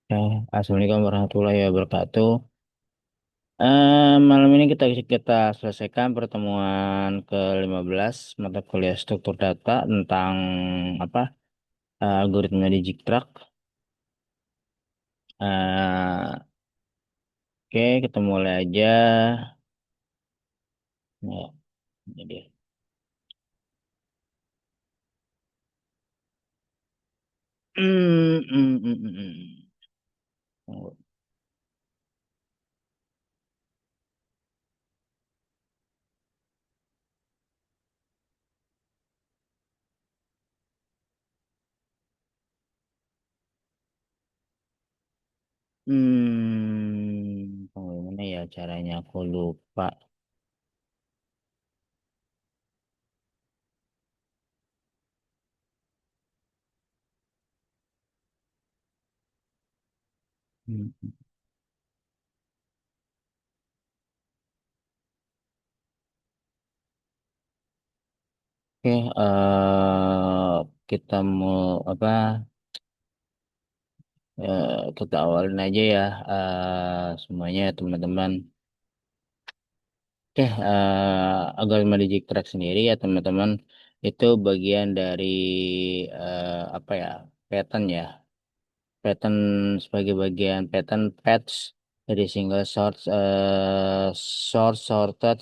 Assalamualaikum warahmatullahi wabarakatuh. Malam ini kita selesaikan pertemuan ke-15 mata kuliah struktur data tentang apa algoritma Digitrack. Oke, kita mulai aja. Ya, jadi, hmm, hmm, hmm, hmm, hmm. Bagaimana ya caranya? Aku lupa. Hmm. Oke, kita mau apa? Kita awalin aja ya semuanya teman-teman. Oke, algoritma Digitrack sendiri ya teman-teman itu bagian dari apa ya pattern ya pattern sebagai bagian pattern patch dari single source sorted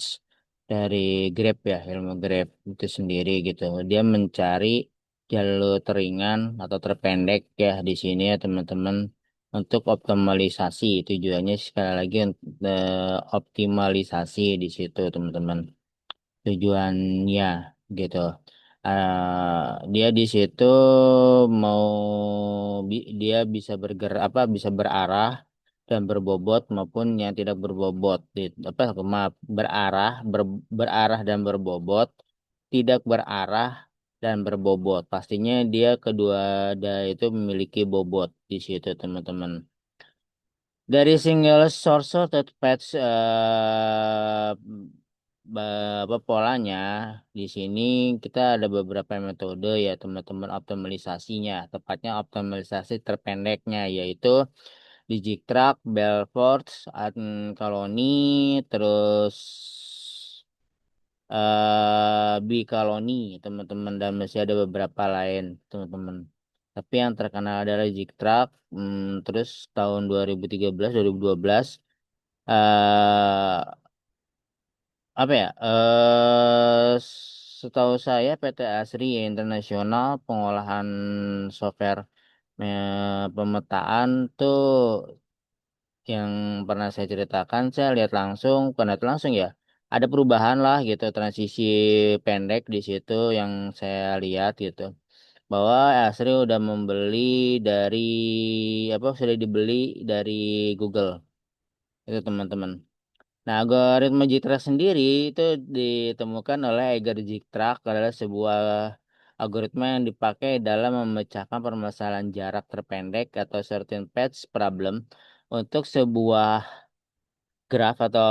dari grep ya ilmu grep itu sendiri gitu. Dia mencari jalur teringan atau terpendek ya di sini ya teman-teman untuk optimalisasi tujuannya sekali lagi optimalisasi di situ teman-teman tujuannya gitu. Dia di situ mau dia bisa bergerak apa bisa berarah dan berbobot maupun yang tidak berbobot apa maaf berarah dan berbobot tidak berarah dan berbobot pastinya dia kedua ada itu memiliki bobot di situ teman-teman. Dari single source sorted patch apa polanya di sini kita ada beberapa metode ya teman-teman optimalisasinya tepatnya optimalisasi terpendeknya yaitu Digitrack, Belfort, Colony, terus Bikaloni teman-teman dan masih ada beberapa lain teman-teman. Tapi yang terkenal adalah Zigtrak. Terus tahun 2013 2012 eh apa ya? Setahu saya PT Asri Internasional pengolahan software pemetaan tuh yang pernah saya ceritakan saya lihat langsung bukan lihat langsung ya ada perubahan lah gitu transisi pendek di situ yang saya lihat gitu bahwa Asri udah membeli dari apa sudah dibeli dari Google itu teman-teman. Nah, algoritma Jitra sendiri itu ditemukan oleh Eiger Jitrak adalah sebuah algoritma yang dipakai dalam memecahkan permasalahan jarak terpendek atau certain patch problem untuk sebuah graf apa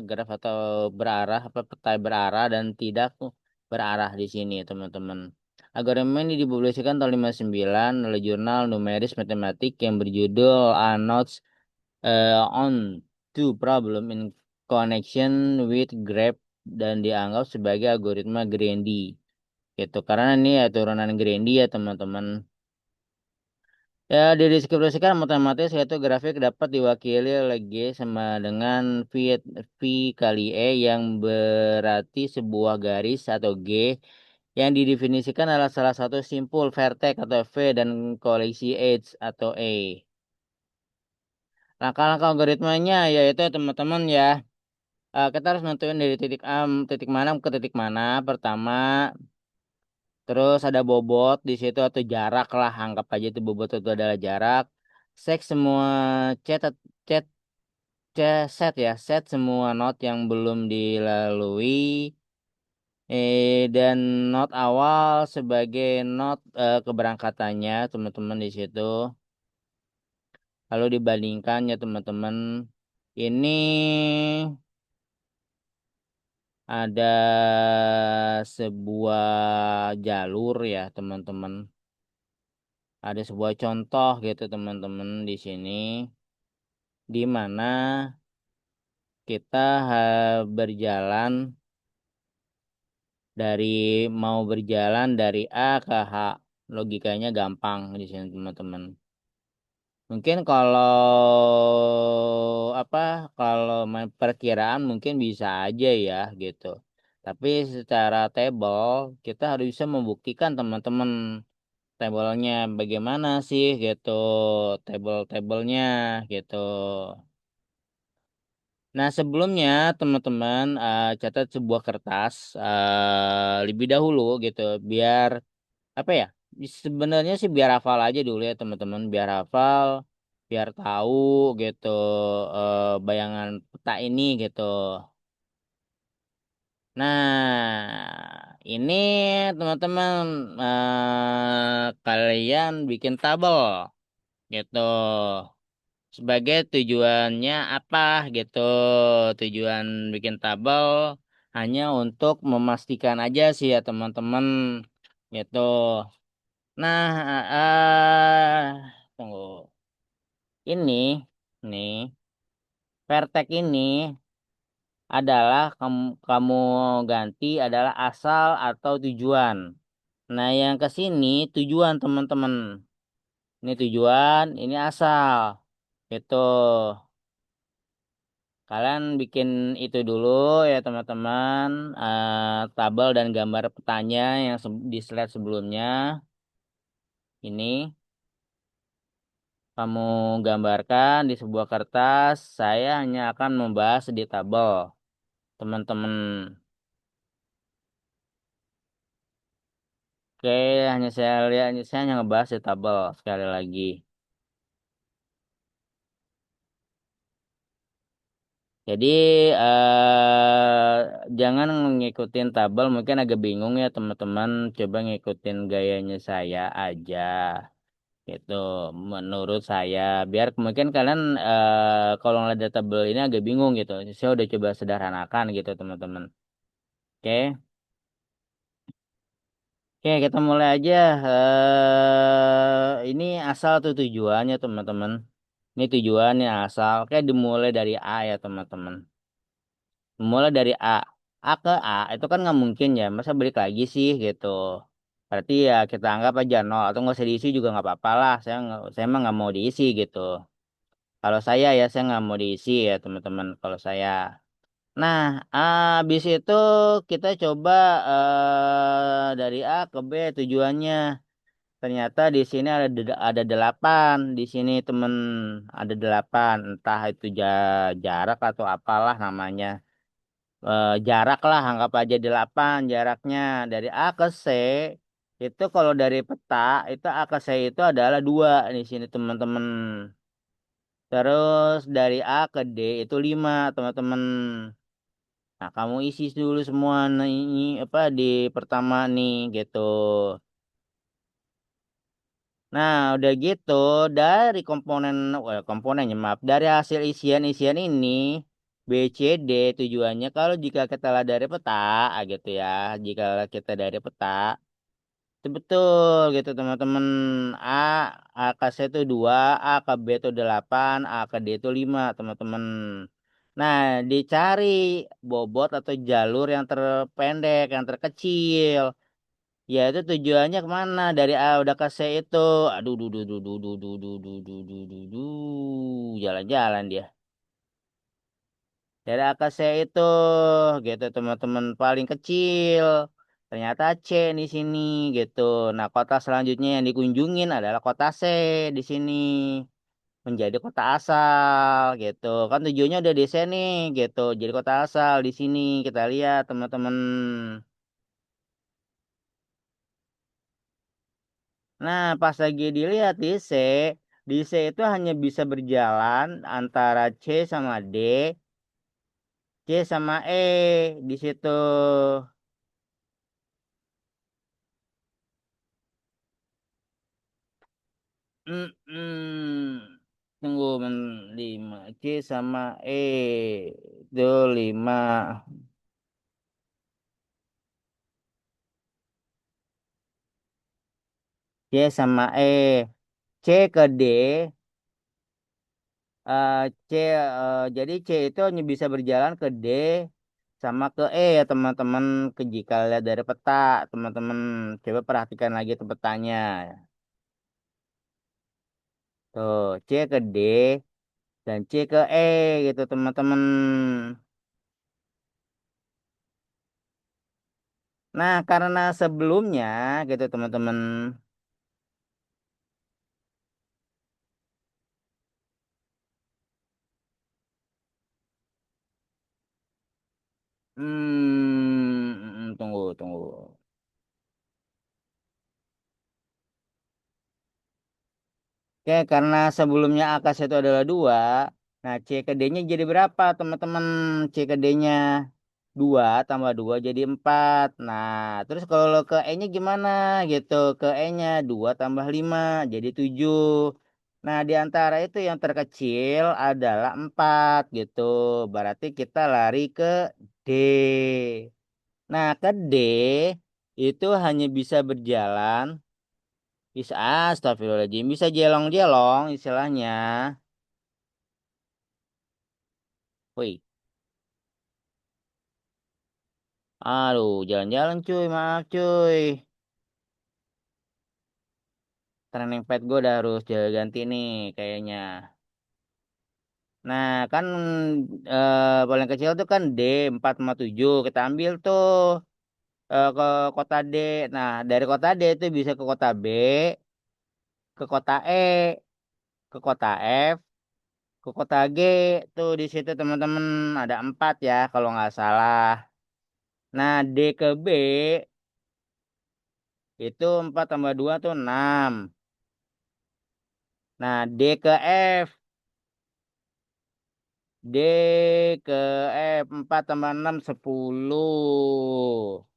graf atau berarah apa peta berarah dan tidak berarah di sini teman-teman. Algoritma ini dipublikasikan tahun 59 oleh jurnal Numeris Matematik yang berjudul Notes on Two Problem in Connection with Graph dan dianggap sebagai algoritma Grandy gitu karena ini ya turunan Grandy ya teman-teman. Ya, dideskripsikan matematis yaitu grafik dapat diwakili oleh G sama dengan V kali E yang berarti sebuah garis atau G yang didefinisikan adalah salah satu simpul vertex atau V dan koleksi edge atau E. Langkah-langkah algoritmanya yaitu teman-teman ya, kita harus nentuin dari titik A, titik mana ke titik mana. Pertama, terus ada bobot di situ atau jarak lah, anggap aja itu bobot itu adalah jarak. Cek semua chat chat set ya, set semua not yang belum dilalui dan not awal sebagai not keberangkatannya teman-teman di situ. Lalu dibandingkan ya teman-teman. Ini ada sebuah jalur ya teman-teman. Ada sebuah contoh gitu teman-teman di sini, di mana kita berjalan dari mau berjalan dari A ke H. Logikanya gampang di sini teman-teman. Mungkin apa kalau main perkiraan mungkin bisa aja ya gitu. Tapi secara table kita harus bisa membuktikan teman-teman tabelnya bagaimana sih gitu, table-tablenya gitu. Nah, sebelumnya teman-teman catat sebuah kertas lebih dahulu gitu biar apa ya? Sebenarnya sih biar hafal aja dulu ya teman-teman, biar hafal, biar tahu gitu bayangan peta ini gitu. Nah, ini teman-teman kalian bikin tabel gitu. Sebagai tujuannya apa gitu. Tujuan bikin tabel hanya untuk memastikan aja sih ya teman-teman gitu. Nah, tunggu. Ini nih, Vertex ini adalah kamu ganti adalah asal atau tujuan. Nah, yang ke sini tujuan teman-teman. Ini tujuan, ini asal. Gitu. Kalian bikin itu dulu ya teman-teman. Tabel dan gambar petanya yang di slide sebelumnya. Ini kamu gambarkan di sebuah kertas. Saya hanya akan membahas di tabel. Teman-teman. Oke, hanya saya lihat, saya hanya ngebahas di tabel sekali lagi. Jadi jangan ngikutin tabel, mungkin agak bingung ya teman-teman. Coba ngikutin gayanya saya aja. Itu menurut saya biar mungkin kalian kalau ngeliat tabel ini agak bingung gitu. Saya udah coba sederhanakan gitu teman-teman. Oke. Oke, kita mulai aja. Ini asal tuh tujuannya teman-teman. Ini tujuannya asal. Oke, dimulai dari A ya teman-teman. Mulai dari A. A ke A itu kan nggak mungkin ya. Masa balik lagi sih gitu. Berarti ya kita anggap aja nol atau nggak usah diisi juga nggak apa-apa lah. Saya emang nggak mau diisi gitu. Kalau saya nggak mau diisi ya teman-teman. Kalau saya. Nah, habis itu kita coba dari A ke B tujuannya. Ternyata di sini ada delapan. Di sini temen ada delapan. Entah itu jarak atau apalah namanya. Jarak lah, anggap aja delapan jaraknya dari A ke C. Itu kalau dari peta itu A ke C itu adalah dua di sini teman-teman. Terus dari A ke D itu lima teman-teman. Nah, kamu isi dulu semua nih, ini apa di pertama nih gitu. Nah, udah gitu dari komponennya maaf, dari hasil isian-isian ini B, C, D tujuannya kalau jika kita lihat dari peta gitu ya, jika kita dari peta itu betul gitu teman-teman. A A ke C itu 2, A ke B itu 8, A ke D itu 5 teman-teman. Nah, dicari bobot atau jalur yang terpendek, yang terkecil. Ya itu tujuannya kemana? Dari A udah ke C itu. Aduh, jalan-jalan dia. Dari A ke C itu, gitu teman-teman paling kecil. Ternyata C di sini, gitu. Nah, kota selanjutnya yang dikunjungin adalah kota C di sini. Menjadi kota asal, gitu. Kan tujuannya udah di C nih, gitu. Jadi kota asal di sini kita lihat teman-teman. Nah, pas lagi dilihat di C itu hanya bisa berjalan antara C sama D, C sama E di situ. Tunggu, 5 C sama E itu 5. C sama E. C ke D, jadi C itu hanya bisa berjalan ke D sama ke E ya teman-teman. Jika lihat dari peta, teman-teman coba perhatikan lagi tuh petanya. Tuh, C ke D dan C ke E gitu teman-teman. Nah, karena sebelumnya gitu teman-teman. Tunggu, tunggu. Oke, karena sebelumnya akas itu adalah dua, nah C ke D-nya jadi berapa, teman-teman? C ke D-nya 2 tambah 2 jadi 4. Nah, terus kalau ke E-nya gimana gitu? Ke E-nya 2 tambah 5 jadi 7. Nah, di antara itu yang terkecil adalah 4 gitu. Berarti kita lari ke D. Nah, ke D itu hanya bisa berjalan. Bisa, astagfirullahaladzim. Bisa jelong-jelong istilahnya. Woi, aduh, jalan-jalan cuy, maaf cuy. Training pad gue udah harus ganti nih kayaknya. Nah, kan paling kecil tuh kan D 4,7. Kita ambil tuh ke kota D. Nah, dari kota D itu bisa ke kota B, ke kota E, ke kota F, ke kota G. Tuh di situ teman-teman ada 4 ya kalau nggak salah. Nah, D ke B itu 4 tambah 2 tuh 6. Nah, D ke F. D ke F 4 tambah 6 10.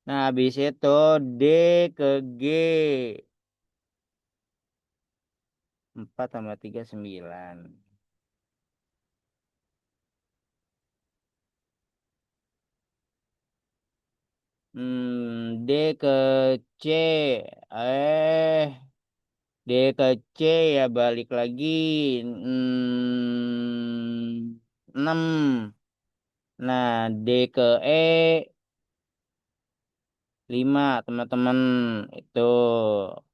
Nah, habis itu D ke G 4 tambah 3 9. D ke C. D ke C ya balik lagi. 6. Nah, D ke E 5 teman-teman. Itu.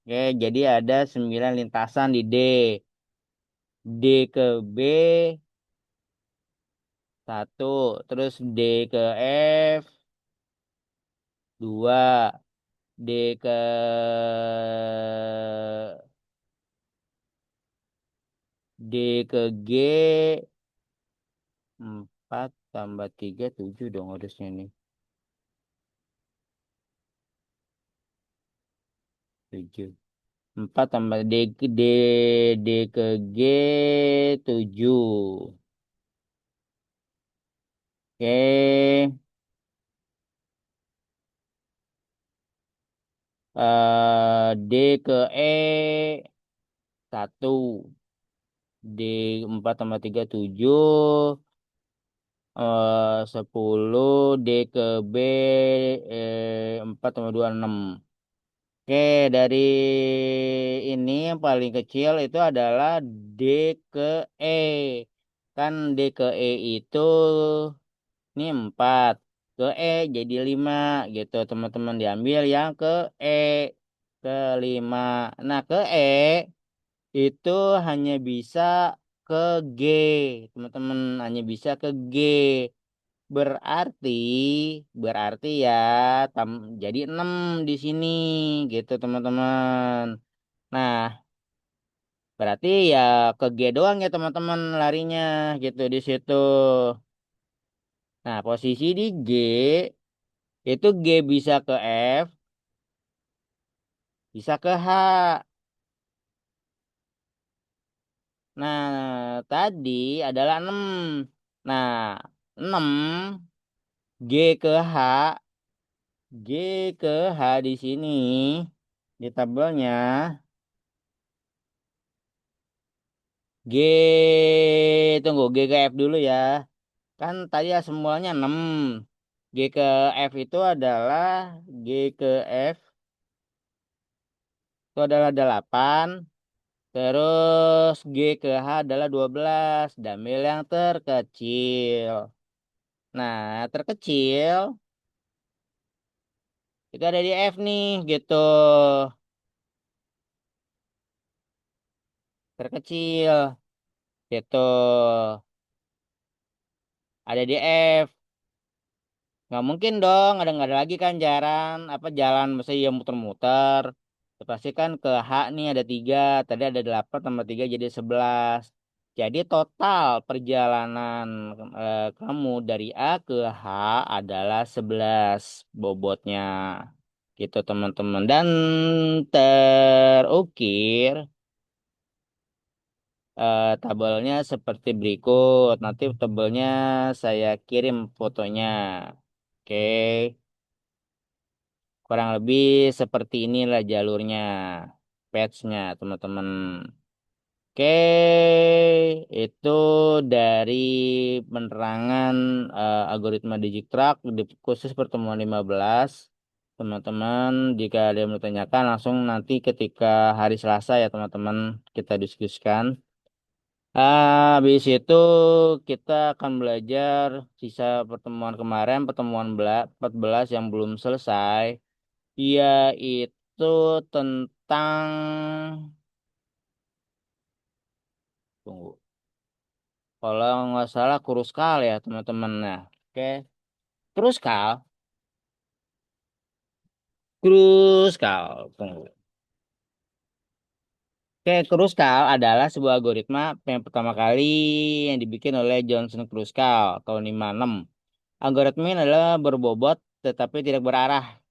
Oke, jadi ada 9 lintasan di D. D ke B 1. Terus D ke F 2. D ke D ke G 4 tambah 3 7 dong harusnya nih. 7. 4 tambah D ke G 7. Oke. D ke E 1. D 4 tambah 3 7. 10. D ke B 4 tambah 2 6. Oke, dari ini yang paling kecil itu adalah D ke E. Kan D ke E itu ini 4. Ke E jadi 5 gitu. Teman-teman diambil yang ke E. Ke 5. Nah, ke E itu hanya bisa ke G. Teman-teman hanya bisa ke G. Berarti, berarti ya jadi 6 di sini gitu teman-teman. Nah, berarti ya ke G doang ya teman-teman larinya gitu di situ. Nah, posisi di G itu G bisa ke F, bisa ke H. Nah, tadi adalah 6. Nah, 6 G ke H, G ke H di sini di tabelnya G, tunggu, G ke F dulu ya. Kan tadi semuanya 6. G ke F itu adalah G ke F itu adalah 8. Terus G ke H adalah 12. Damil yang terkecil. Nah, terkecil itu ada di F nih gitu. Terkecil gitu. Ada di F. Nggak mungkin dong, ada nggak ada lagi kan jalan, masa yang muter-muter. Pasti kan ke H nih ada 3, tadi ada 8 tambah 3 jadi 11. Jadi total perjalanan kamu dari A ke H adalah 11 bobotnya. Gitu teman-teman. Dan terukir tabelnya seperti berikut. Nanti tabelnya saya kirim fotonya. Oke. Kurang lebih seperti inilah jalurnya, patchnya teman-teman. Oke, itu dari penerangan algoritma Digitrack di khusus pertemuan 15. Teman-teman, jika ada yang mau tanyakan langsung nanti ketika hari Selasa ya teman-teman kita diskusikan. Habis itu kita akan belajar sisa pertemuan kemarin, pertemuan 14 yang belum selesai. Yaitu tentang, tunggu, kalau nggak salah Kruskal ya teman-teman. Nah, oke, Kruskal, Kruskal, tunggu. Oke, Kruskal adalah sebuah algoritma yang pertama kali yang dibikin oleh Johnson Kruskal tahun 56. Algoritma ini adalah berbobot tetapi tidak berarah.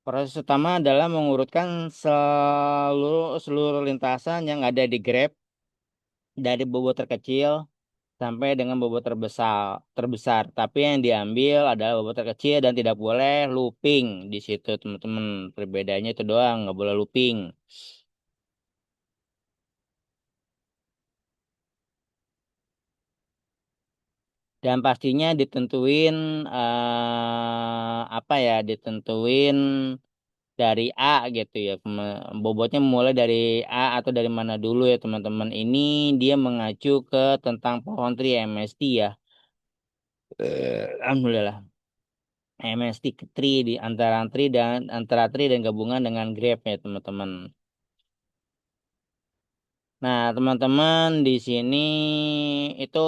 Proses utama adalah mengurutkan seluruh seluruh lintasan yang ada di graf dari bobot terkecil sampai dengan bobot terbesar. Tapi yang diambil adalah bobot terkecil dan tidak boleh looping di situ, teman-teman. Perbedaannya itu doang, nggak boleh looping. Dan pastinya ditentuin apa ya, ditentuin dari A gitu ya. Bobotnya mulai dari A atau dari mana dulu ya, teman-teman. Ini dia mengacu ke tentang pohon tri MST ya. Alhamdulillah. MST tree di antara tree dan gabungan dengan graph ya teman-teman. Nah, teman-teman di sini itu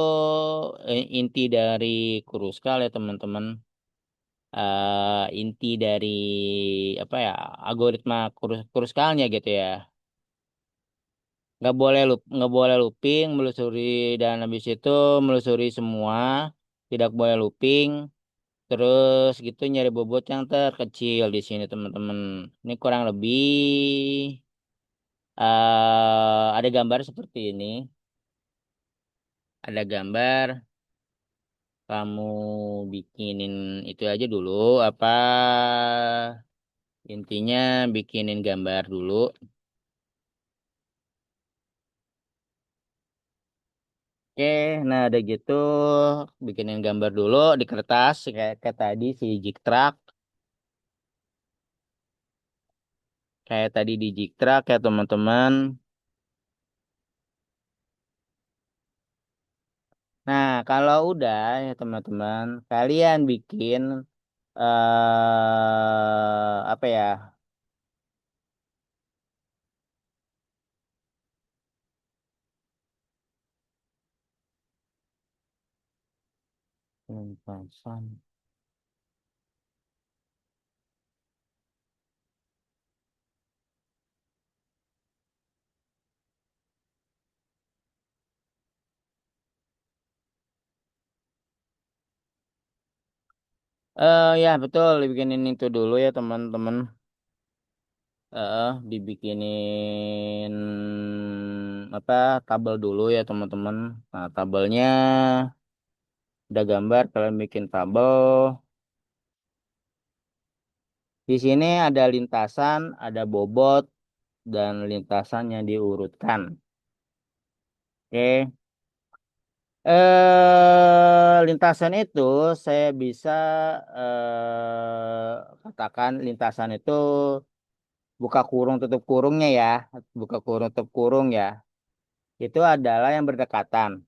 inti dari Kruskal ya teman-teman. Inti dari apa ya, algoritma Kruskalnya gitu ya. Nggak boleh looping, melusuri, dan habis itu melusuri semua, tidak boleh looping. Terus gitu nyari bobot yang terkecil di sini teman-teman. Ini kurang lebih ada gambar seperti ini. Ada gambar. Kamu bikinin itu aja dulu. Apa intinya bikinin gambar dulu. Oke, nah ada gitu. Bikinin gambar dulu di kertas kayak tadi si Jiktrak. Kayak tadi di Jiktrak ya teman-teman. Nah, kalau udah ya teman-teman, kalian bikin apa ya? Lintasan. Ya betul, dibikinin itu dulu ya teman-teman. Dibikinin apa, tabel dulu ya teman-teman. Nah, tabelnya udah gambar, kalian bikin tabel. Di sini ada lintasan, ada bobot, dan lintasan yang diurutkan. Oke. Lintasan itu saya bisa katakan lintasan itu buka kurung tutup kurungnya ya, buka kurung tutup kurung ya. Itu adalah yang berdekatan.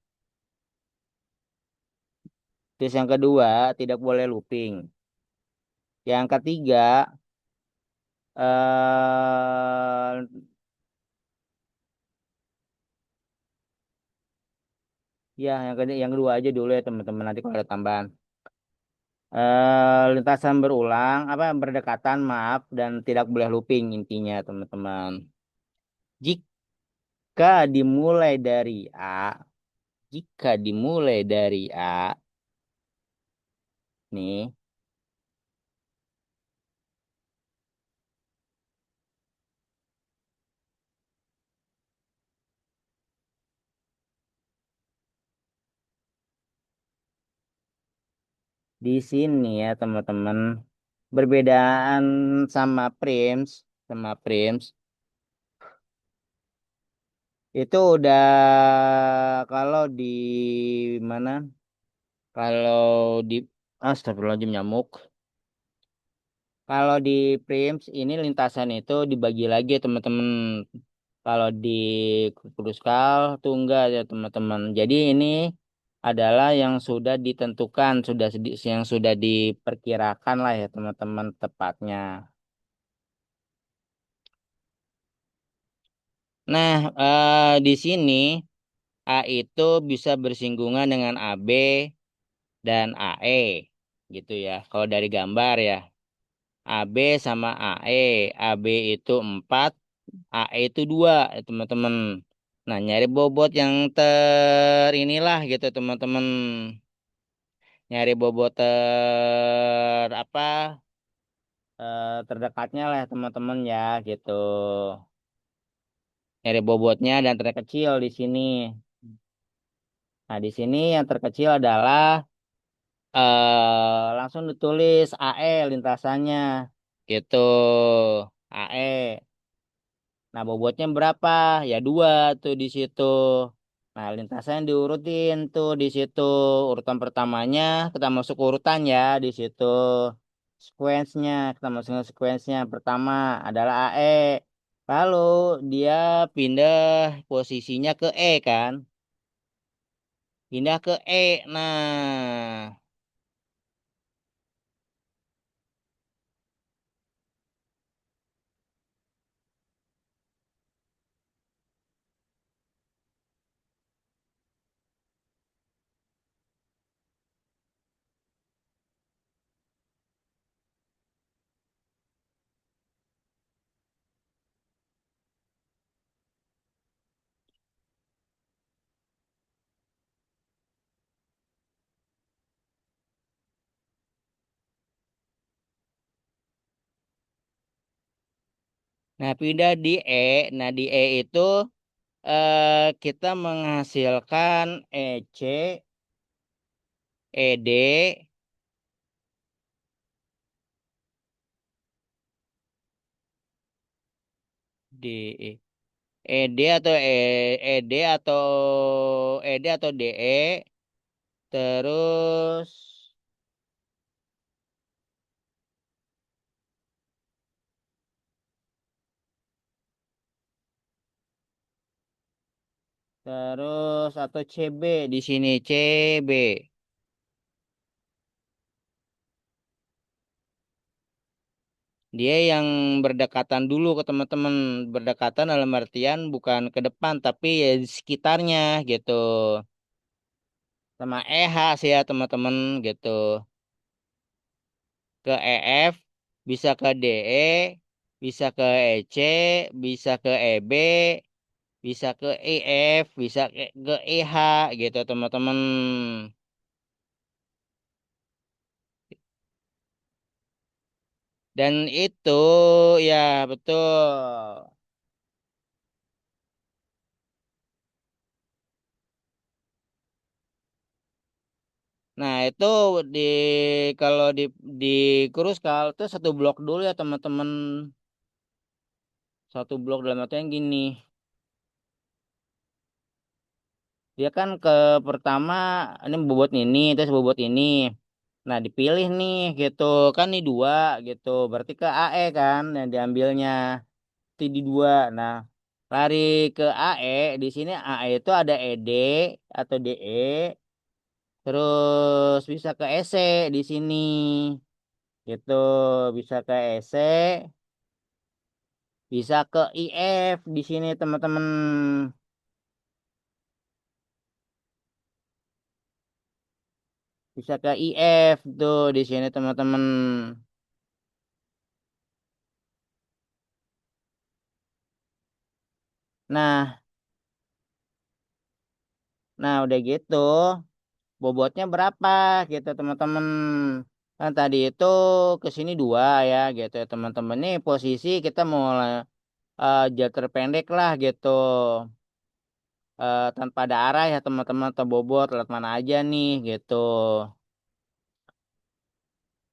Terus yang kedua tidak boleh looping. Yang ketiga eh ya yang kedua aja dulu ya teman-teman nanti kalau ada tambahan. Lintasan berulang apa berdekatan maaf dan tidak boleh looping intinya teman-teman. Jika dimulai dari A, jika dimulai dari A, nih, di sini ya teman-teman, berbedaan sama Prims, itu udah kalau di mana? Kalau di Astagfirullahaladzim nyamuk. Kalau di Prims ini lintasan itu dibagi lagi ya teman-teman. Kalau di Kruskal tunggal ya teman-teman. Jadi ini adalah yang sudah ditentukan, yang sudah diperkirakan lah ya teman-teman tepatnya. Nah, di sini A itu bisa bersinggungan dengan AB dan AE gitu ya. Kalau dari gambar ya. AB sama AE. AB itu 4, AE itu 2 ya teman-teman. Nah, nyari bobot yang inilah gitu teman-teman. Nyari bobot apa terdekatnya lah ya, teman-teman ya gitu. Nyari bobotnya dan terkecil di sini. Nah, di sini yang terkecil adalah langsung ditulis AE lintasannya gitu. AE. Nah, bobotnya berapa? Ya 2 tuh di situ. Nah, lintasan diurutin tuh di situ. Urutan pertamanya kita masuk urutan ya di situ. Sequence-nya kita masuk ke sequence-nya. Pertama adalah AE. Lalu dia pindah posisinya ke E kan? Pindah ke E. Nah, pindah di E. Nah, di E itu kita menghasilkan EC, ED, DE. ED atau ED atau ED atau DE terus terus atau CB di sini CB. Dia yang berdekatan dulu ke teman-teman, berdekatan dalam artian bukan ke depan tapi ya di sekitarnya gitu. Sama EH sih ya teman-teman gitu. Ke EF, bisa ke DE, bisa ke EC, bisa ke EB, bisa ke EF, bisa ke EH gitu teman-teman. Dan itu ya betul. Nah itu di kalau di Kruskal itu satu blok dulu ya teman-teman. Satu blok dalam artian gini. Dia kan ke pertama ini bobot ini, terus bobot ini. Nah, dipilih nih gitu. Kan nih dua gitu. Berarti ke AE kan yang diambilnya. Itu di dua. Nah, lari ke AE, di sini AE itu ada ED atau DE, terus bisa ke EC di sini. Gitu, bisa ke EC, bisa ke IF di sini teman-teman. Bisa ke IF tuh di sini teman-teman. Nah, nah udah gitu, bobotnya berapa gitu teman-teman. Kan tadi itu ke sini dua ya gitu ya teman-teman. Nih posisi kita mau jar terpendek lah gitu. Tanpa ada arah ya teman-teman atau bobot lewat mana aja nih gitu.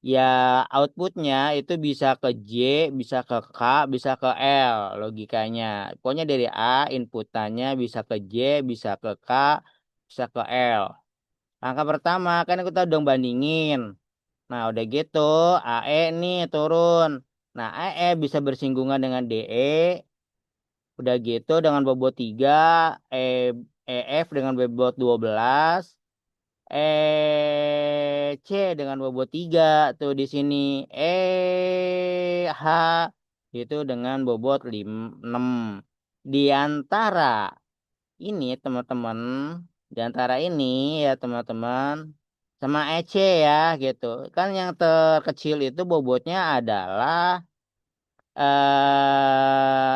Ya outputnya itu bisa ke J, bisa ke K, bisa ke L logikanya. Pokoknya dari A inputannya bisa ke J, bisa ke K, bisa ke L. Langkah pertama kan kita udah bandingin. Nah udah gitu AE nih turun. Nah AE bisa bersinggungan dengan DE. Udah gitu dengan bobot 3, E, EF dengan bobot 12, C dengan bobot 3 tuh di sini. H itu dengan bobot 6. Di antara ini teman-teman, di antara ini ya teman-teman sama EC ya gitu. Kan yang terkecil itu bobotnya adalah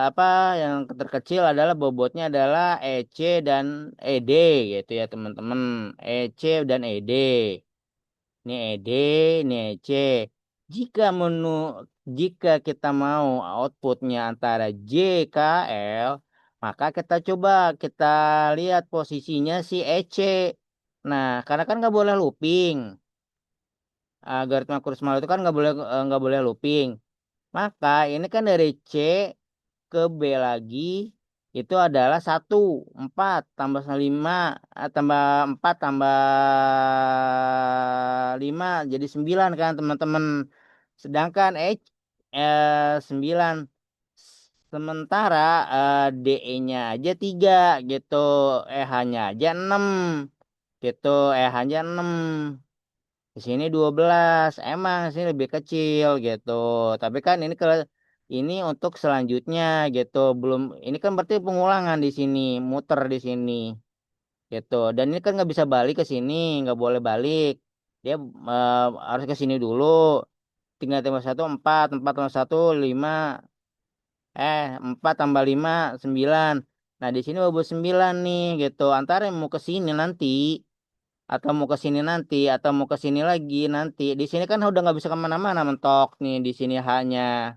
apa yang terkecil adalah bobotnya adalah EC dan ED gitu ya teman-teman. EC dan ED. Ini ED, ini EC. Jika menu jika kita mau outputnya antara J K L, maka kita coba kita lihat posisinya si EC. Nah, karena kan nggak boleh looping. Algoritma Kurzweil itu kan nggak boleh looping. Maka ini kan dari C ke B lagi itu adalah 1 4 tambah 5 tambah 4 tambah 5 jadi 9 kan teman-teman. Sedangkan 9 sementara DE-nya aja 3 gitu. EH-nya aja 6 gitu. EH-nya 6. Di sini 12. Emang sini lebih kecil gitu. Tapi kan ini untuk selanjutnya gitu. Belum ini kan berarti pengulangan di sini, muter di sini gitu. Dan ini kan nggak bisa balik ke sini, nggak boleh balik. Dia harus ke sini dulu. Tinggal tambah satu 4, 4 tambah satu 5, 4 tambah 5 9. Nah, di sini bobot 9 nih gitu. Antara yang mau ke sini nanti atau mau ke sini nanti atau mau ke sini lagi nanti di sini kan udah nggak bisa kemana-mana mentok nih di sini hanya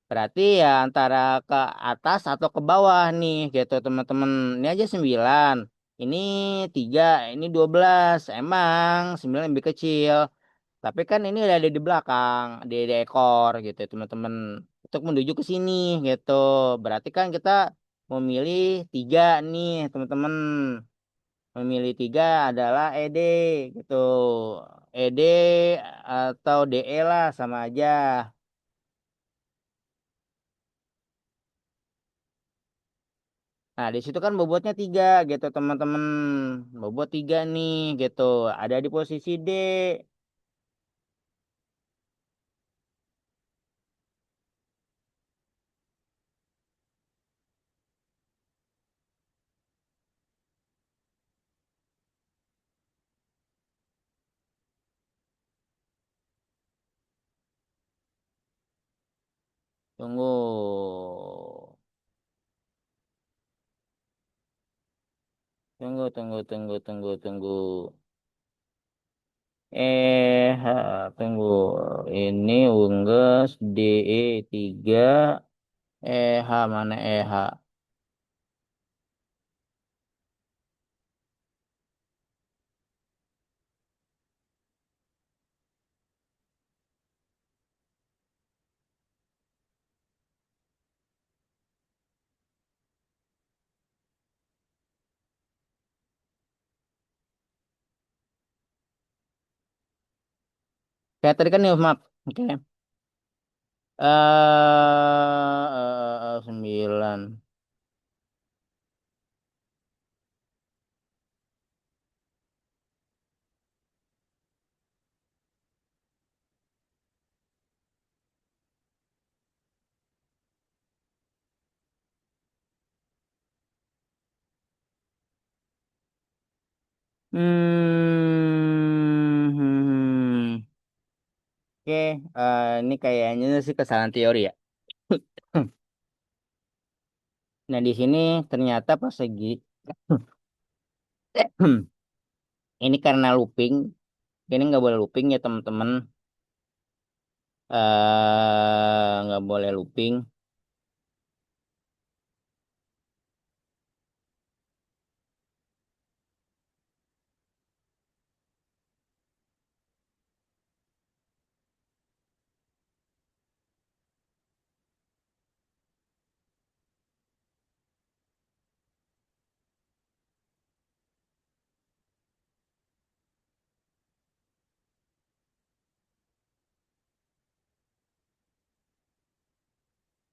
berarti ya antara ke atas atau ke bawah nih gitu teman-teman. Ini aja 9, ini 3, ini 12. Emang 9 lebih kecil tapi kan ini udah ada di belakang di ekor gitu teman-teman untuk menuju ke sini gitu. Berarti kan kita memilih 3 nih teman-teman. Memilih 3 adalah ED gitu. ED atau DE lah sama aja. Nah, di situ kan bobotnya 3 gitu teman-teman. Bobot 3 nih gitu. Ada di posisi D. Tunggu. Tunggu, tunggu, tunggu, tunggu, tunggu. Tunggu. Ini unggas DE 3. Mana EH? Kayak tadi kan new map. Oke. 9. Hmm. Oke, ini kayaknya sih kesalahan teori ya. Nah, di sini ternyata pas lagi ini karena looping, ini nggak boleh looping ya teman-teman. Nggak boleh looping.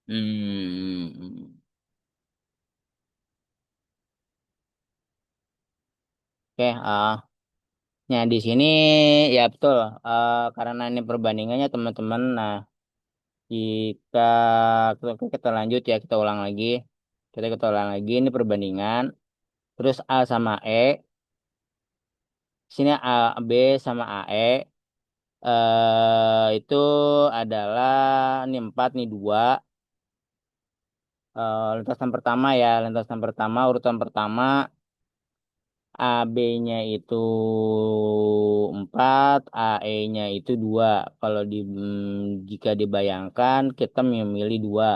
Hmm. Oke, nah di sini ya betul. Karena ini perbandingannya teman-teman. Nah, jika kita lanjut ya, kita ulang lagi ini perbandingan. Terus A sama E, sini A B sama AE itu adalah ini 4 nih 2. Lintasan pertama ya, lintasan pertama urutan pertama AB-nya itu 4, AE-nya itu 2. Kalau jika dibayangkan kita memilih 2.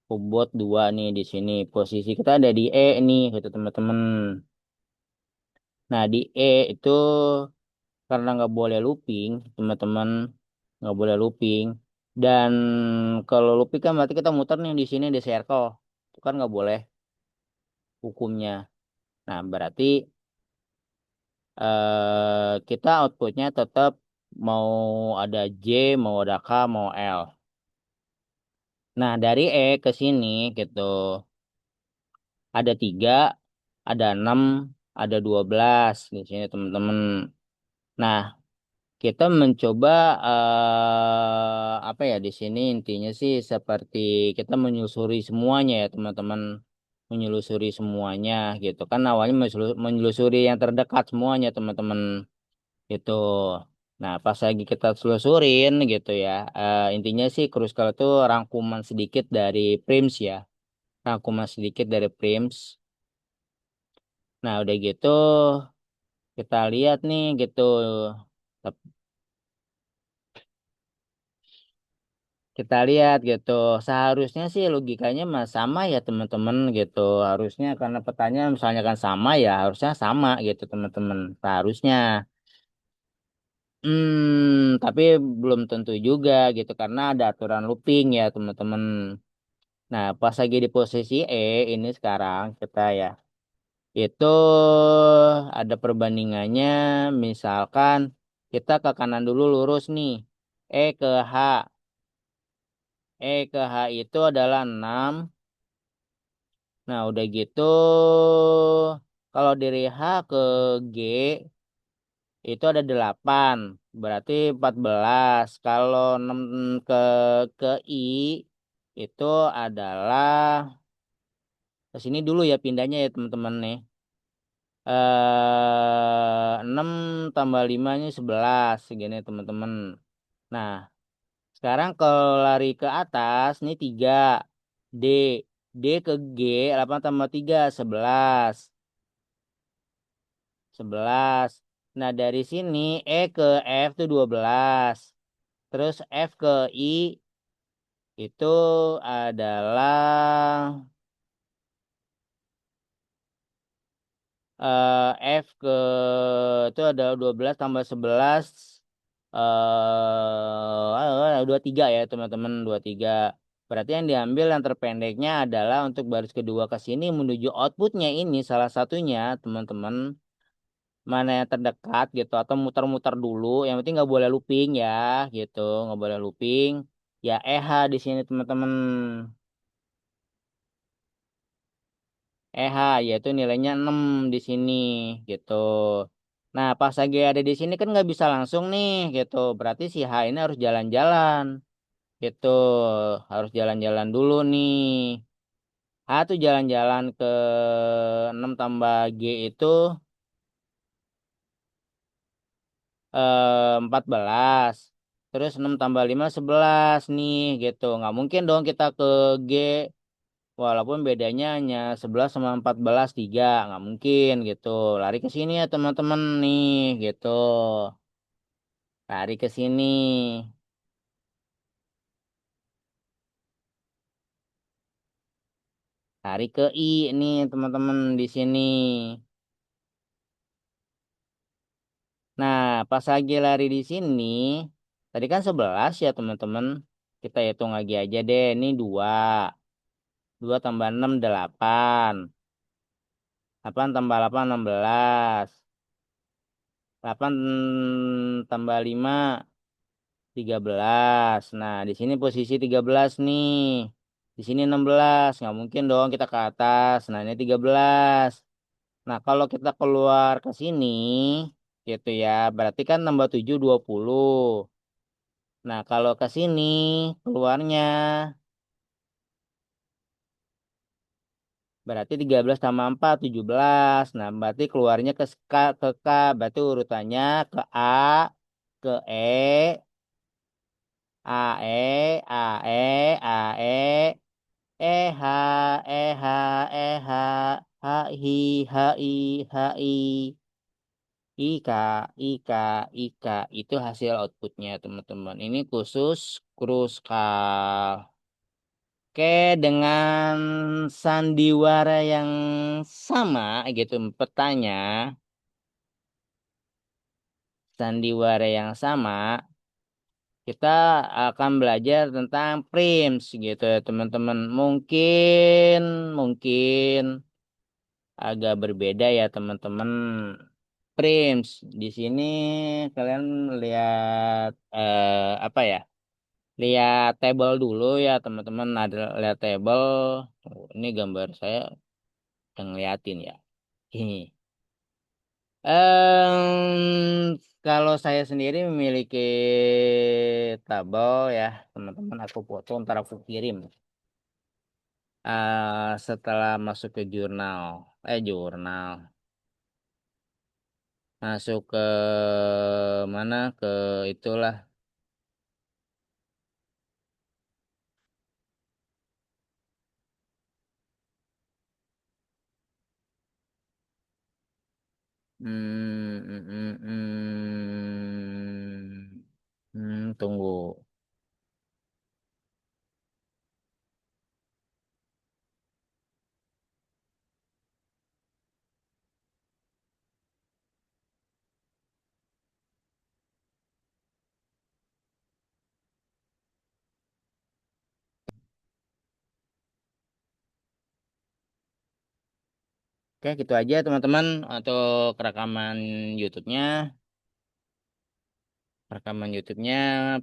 Bobot 2 nih di sini. Posisi kita ada di E nih, gitu teman-teman. Nah, di E itu karena nggak boleh looping, teman-teman. Nggak boleh looping. Dan kalau looping kan berarti kita muter nih di sini di circle. Itu kan nggak boleh hukumnya. Nah, berarti kita outputnya tetap mau ada J, mau ada K, mau L. Nah, dari E ke sini gitu. Ada 3, ada 6, ada 12 di sini teman-teman. Nah, kita mencoba apa ya di sini intinya sih seperti kita menyusuri semuanya ya teman-teman. Menyelusuri semuanya gitu. Kan awalnya menelusuri yang terdekat semuanya teman-teman. Gitu. Nah, pas lagi kita selusurin gitu ya, intinya sih Kruskal itu rangkuman sedikit dari Prims ya, rangkuman sedikit dari Prims. Nah, udah gitu kita lihat nih gitu, Tep- kita lihat gitu. Seharusnya sih logikanya mah sama ya teman-teman gitu. Harusnya karena petanya misalnya kan sama ya, harusnya sama gitu teman-teman. Seharusnya. Tapi belum tentu juga gitu karena ada aturan looping ya teman-teman. Nah, pas lagi di posisi E ini sekarang kita ya, itu ada perbandingannya. Misalkan kita ke kanan dulu lurus nih. E ke H. E ke H itu adalah 6. Nah, udah gitu kalau dari H ke G itu ada 8. Berarti 14. Kalau 6 ke I itu adalah ke sini dulu ya pindahnya ya teman-teman nih. 6 tambah 5-nya 11 segini teman-teman. Nah, sekarang kalau lari ke atas nih 3 D. D ke G 8 tambah 3 11. 11. Nah, dari sini E ke F itu 12. Terus F ke I itu adalah F ke itu ada 12 tambah 11 23 ya teman-teman 23. Berarti yang diambil yang terpendeknya adalah untuk baris kedua ke sini menuju outputnya ini salah satunya teman-teman mana yang terdekat gitu atau muter-muter dulu. Yang penting nggak boleh looping ya gitu, nggak boleh looping. Ya EH di sini teman-teman. EH yaitu nilainya 6 di sini gitu. Nah, pas lagi ada di sini kan nggak bisa langsung nih gitu. Berarti si H ini harus jalan-jalan gitu. Harus jalan-jalan dulu nih. H tuh jalan-jalan ke 6 tambah G itu 14. Terus 6 tambah 5 11 nih gitu. Nggak mungkin dong kita ke G walaupun bedanya hanya 11 sama 14 3. Nggak mungkin gitu. Lari ke sini ya teman-teman nih gitu. Lari ke sini. Lari ke I nih teman-teman di sini. Nah, pas lagi lari di sini, tadi kan 11 ya teman-teman. Kita hitung lagi aja deh. Ini 2. 2 tambah 6 8. 8 tambah 8 16. 8 tambah 5 13. Nah, di sini posisi 13 nih. Di sini 16. Nggak mungkin dong kita ke atas. Nah, ini 13. Nah, kalau kita keluar ke sini, gitu ya. Berarti kan nambah 7 20. Nah, kalau ke sini keluarnya berarti 13 tambah 4 17. Nah, berarti keluarnya ke K. Berarti urutannya ke A, ke E, A, E, A, E, A, E, H, H, H, H, Ika, Ika, Ika. Itu hasil outputnya, teman-teman. Ini khusus kruskal. Oke, dengan sandiwara yang sama gitu petanya, sandiwara yang sama, kita akan belajar tentang prims gitu ya, teman-teman. Mungkin, mungkin agak berbeda ya, teman-teman. Prims di sini kalian lihat apa ya? Lihat table dulu ya, teman-teman. Ada lihat table. Oh, ini gambar saya yang ngeliatin ya. Ini. Kalau saya sendiri memiliki tabel ya, teman-teman. Aku foto, ntar aku kirim. Setelah masuk ke jurnal, masuk ke mana? Ke itulah. Tunggu. Oke, gitu aja teman-teman untuk rekaman YouTube-nya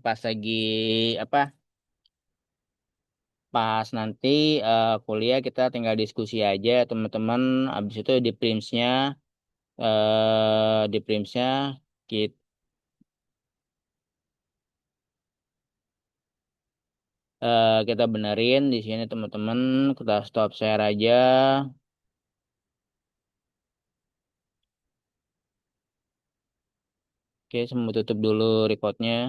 pas lagi apa? Pas nanti kuliah kita tinggal diskusi aja teman-teman. Habis itu di Primsnya kita, kita benerin di sini teman-teman. Kita stop share aja. Oke, semua tutup dulu recordnya.